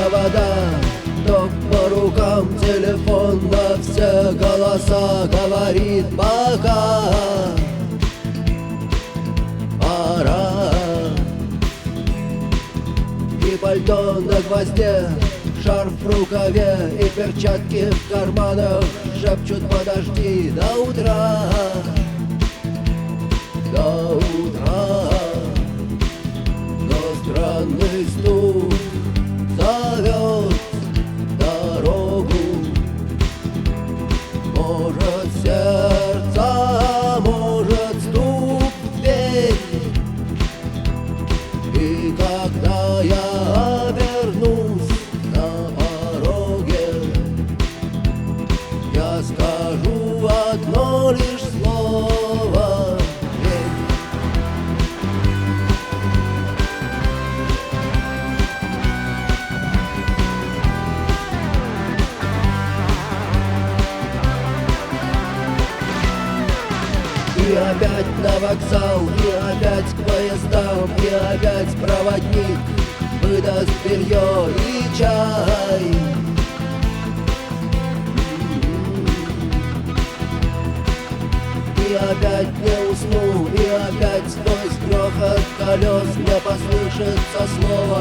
провода, ток по рукам, телефон на все голоса говорит пока. Пора. И пальто на гвозде, шарф в рукаве и перчатки в карманах шепчут: подожди до утра, до утра. Но странный стук зовет дорогу. Может, сердце, может, стук в дверь. И когда я обернусь на пороге, я скажу одно лишь слово: верь. И опять на вокзал, и опять к поездам, и опять проводник выдаст белье и чай. И опять не усну, и опять сквозь грохот колес мне послышится слово: